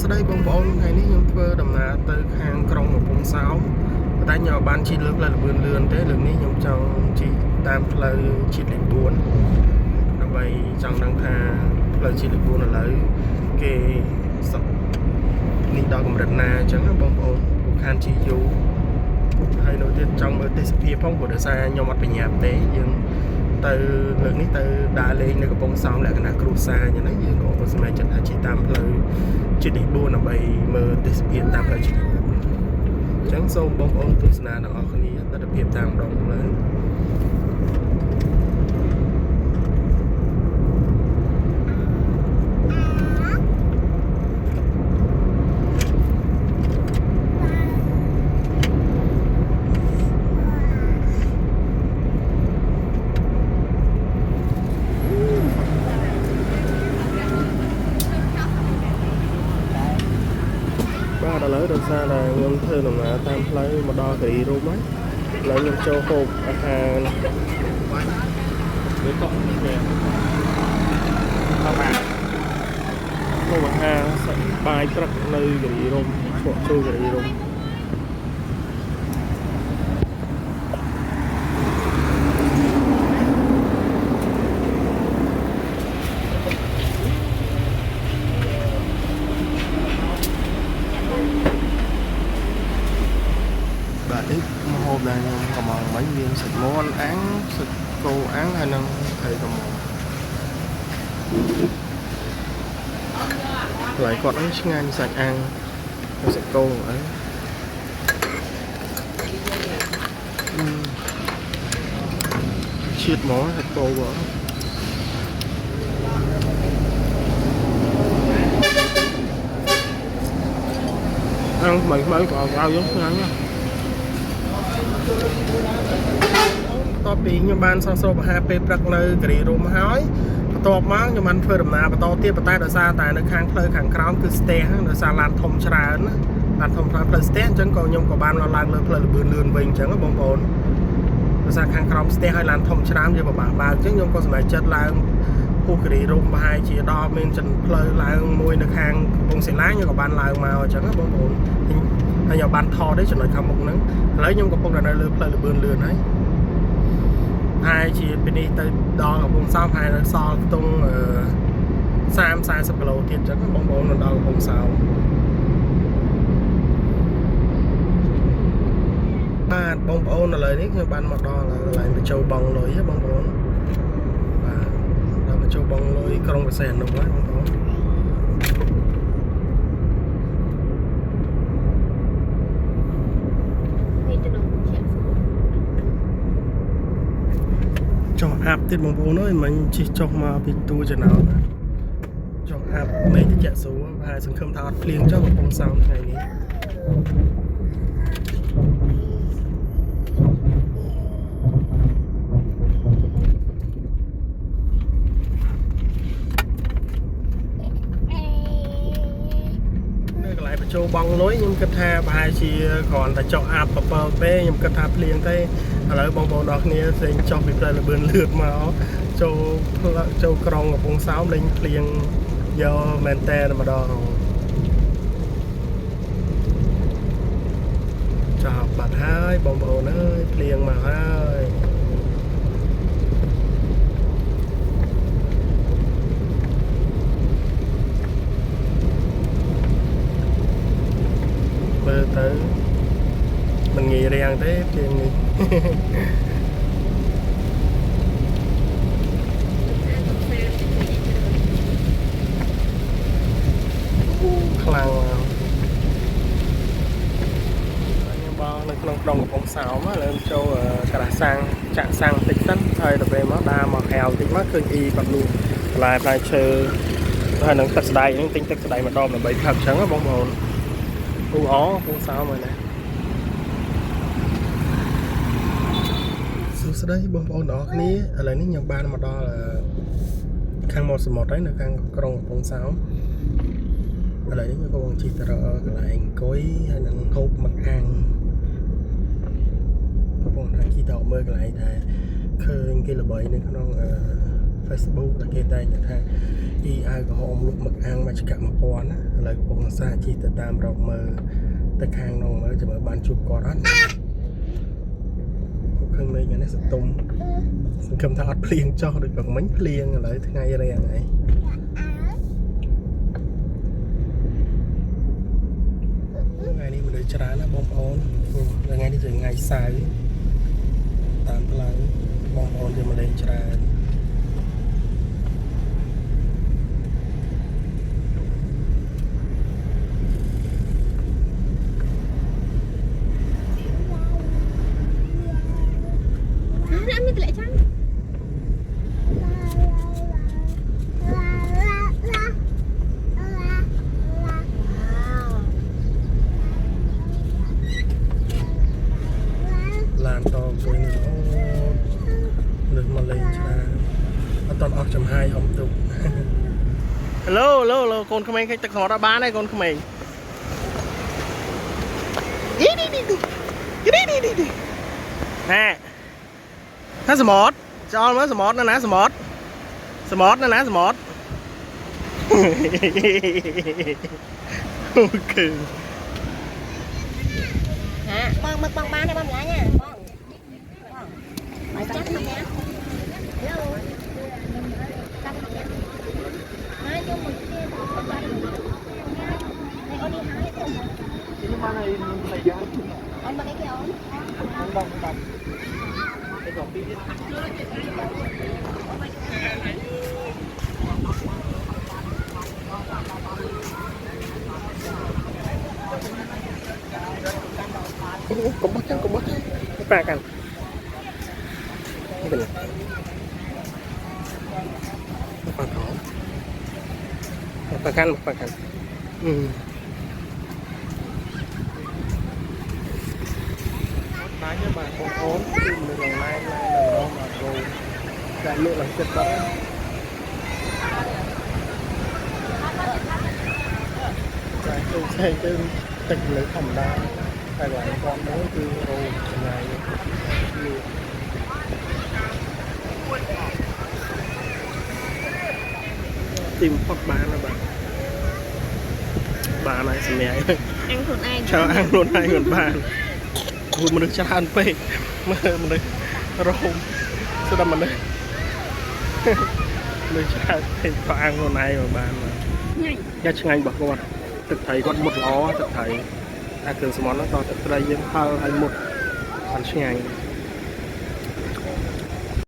ស្ដីបងប្អូនថ្ងៃនេះខ្ញុំធ្វើដំណើរទៅខាងក្រុងកំពង់សោមតែខ្ញុំបានជិះលើផ្លូវលឿនលឿនទេលើកនេះខ្ញុំចង់ជិះតាមផ្លូវជាតិលេខ4ដើម្បីចង់ដឹងថាផ្លូវជាតិលេខ4ឥឡូវគេសុខនេះដល់កម្រិតណាអញ្ចឹងបងប្អូនខានជិះយូរហើយនៅទៀតចង់មើលទេសភាពផងព្រោះដោយសារខ្ញុំអត់បញ្ញាប់ទេយើងទៅលើកនេះទៅដើរលេងនៅកំពង់សោមលក្ខណៈគ្រួសារអញ្ចឹងណាយើងក៏សម្រេចចិត្តថាជិះតាមផ្លូវជាតិលេខ4ដើម្បីមើលទេសភាពតាមផ្លូវជាតិលេខ4អញ្ចឹងសូមបងប្អូនទស្សនាទាំងអស់គ្នាទស្សនវិជ្ជាតាមដងផ្លូវឥឡូវដោយសារតែខ្ញុំធ្វើដំណើរតាមផ្លូវមកដល់គិរីរម្យហើយឥឡូវខ្ញុំចូលហូបអាហារវាកក់នេះហូបអាហារសាច់បាយព្រឹកនៅគិរីរម្យឈក់ចូលគិរីរម្យនេះមកហូបដែរខ្ញុំកំងមិញមានសាច់មាន់អាំងសាច់គោអាំងហើយនឹងត្រីកំងកន្លែងគាត់ហ្នឹងឆ្ងាញ់សាច់អាំងហើយសាច់គោអីជាតិហ្មងសាច់គោបងអាំងថ្មីៗក៏ឲ្យយើងឆ្ងាញ់ណាតបពីខ្ញុំបានសោកអាហារពេលព្រឹកនៅគិរីរម្យហើយបន្ទាប់មកខ្ញុំបានធ្វើដំណើរបន្តទៀតប៉ុន្តែដោយសារតែនៅខាងផ្លូវខាងក្រោមគឺស្ទះដោយសារឡានធំច្រើនឡានធំផ្លូវស្ទះអញ្ចឹងក៏ខ្ញុំក៏បានឡើងលើផ្លូវលឿនលឿនវិញអញ្ចឹងបងប្អូនដោយសារខាងក្រោមស្ទះហើយឡានធំច្រើនវាពិបាកបើកអញ្ចឹងខ្ញុំក៏សម្រេចចិត្តឡើងភូគិរីរម្យប្រហែលជាដល់មានចិនផ្លូវឡើងមួយនៅខាងកំពង់សិលាខ្ញុំក៏បានឡើងមកអញ្ចឹងបងប្អូនហើយខ្ញុំបានថតទេចំណុចខាងមុខហ្នឹងឥឡូវខ្ញុំកំពុងតែនៅលើផ្លូវលឿនលឿនហើយជាពីនេះទៅដល់កំពង់សោមហើយនៅសល់ខ្ទង់30-40គីឡូទៀតអញ្ចឹងបងប្អូននៅដល់កំពង់សោមបាទបងប្អូនឥឡូវនេះខ្ញុំបានមកដល់កន្លែងបញ្ចូលបង់លុយបងប្អូនបាទដល់បញ្ចូលបង់លុយក្រុងបរសេននោះហើយបងប្អូនចុះអាប់ទៀតបងប្អូនអើយមិញជិះចុះមកពីទូចំណោទចុះអាប់មេតិចសួរហើយសង្ឃឹមថាអត់ភ្លៀងចុះកំពង់សោមថ្ងៃនេះនៅកន្លែងបញ្ចូលបង់លុយខ្ញុំគិតថាប្រហែលជាគ្រាន់តែចុះអាប់7ពេខ្ញុំគិតថាភ្លៀងទេឥឡូវបងប្អូនអរគ្នាផ្សេងចុះពីផ្លូវលឿនលឿនមកចូលក្រុងកំពង់សោមលេងភ្លៀងយកមែនតែម្ដងចាប់បាត់ហើយបងប្អូនអើយភ្លៀងមកហើយមើលទៅមិនងាយរាំងទេភ្លៀងនេះខ្លាំងខ្ញុំបងនៅក្នុងក្រុងកំពង់សោមលើចូលក្រាសាំងចាក់សាំងតិចសិនហើយទៅពេលមកដើរមកហៅតិចមកឃើញអ៊ីបាត់លូបន្លែផ្លែឈើហើយនឹងទឹកស្ដាយនឹងទិញទឹកស្ដាយម្ដងដើម្បីផឹកអញ្ចឹងបងប្អូនកំពង់សោមហើយណាសួស្ដីបងប្អូនទាំងអស់គ្នាឥឡូវនេះខ្ញុំបានមកដល់ខាងមាត់សមុទ្រហើយនៅខាងក្រុងកំពង់សោមឥឡូវនេះខ្ញុំកំពុងជិះទៅរកកន្លែងអង្គុយហើយនឹងហូបមឹកអាំងកំពុងតែជិះទៅមើលកន្លែងដែលឃើញគេល្បីនៅក្នុង Facebook តែគេតែថាអ៊ីអាវក្រហមលុបមកអាំងមកចក1000ណាឥឡូវកំពុងសាជីទៅតាមរកមើលទៅខាងនោះមើលចាំមើលបានជួបគាត់អត់ឃើញមេឃនេះសតុំសង្ឃឹមថាអត់ភ្លៀងចុះដូចប្រមិញភ្លៀងឥឡូវថ្ងៃរាំងអីថ្ងៃនេះមនុស្សច្រើនណាបងប្អូនថ្ងៃនេះជាថ្ងៃសៅរ៍តាមផ្លូវបងប្អូនយកមកលេងច្រើនឡានតមួយនេះអូលើកមកលេងច្រើនអត់តអស់ចំហាយអ៊ំទុកឡូកូនក្មេងគេទឹកសមុទ្រអត់បានទេកូនក្មេងនេះហ่าសមុទ្រចោលមើលសមុទ្រណាសមុទ្រណាសមុទ្រអូគឺបងមកបងបានទេបងម្លាញ់បងបាយចាស់មកញ៉ាំឡូចាប់មកញ៉ាំហើយយកមកទៀតបាយហើយអូននេះហើយទៅនេះមកហើយបាយយ៉ាងអូនមកនេះគេអូនបងទៅដល់ពីទៀតកុំបោះចឹងប៉ាកាន់នេះเป็นប៉ាថោប៉ាកាន់តែបាទបងប្អូនគឺនៅក្នុងឡានមកគោតែលក់ឡើងចិត្តបងតែចូលឆែកទៅទឹកលើធម្មតាតែគាត់គាត់មួយគឺរោចំណាយទីមផុតបានណាបាទហើយសម្រាប់អាំងខ្លួនឯងចៅអាំងខ្លួនឯងមិនបានព្រោះមនុស្សច្រើនពេកមើលមនុស្សរោមស្ដាប់មនុស្សច្រើនពេកក៏អាំងខ្លួនឯងមិនបានយ៉ាឆ្ងាញ់របស់គាត់ទឹកត្រីគាត់មុតល្អទឹកត្រីតែគ្រឿងសមុទ្រហ្នឹងក៏ទឹកត្រីយើងហឹរឲ្យមុតអត់ឆ្ងាញ់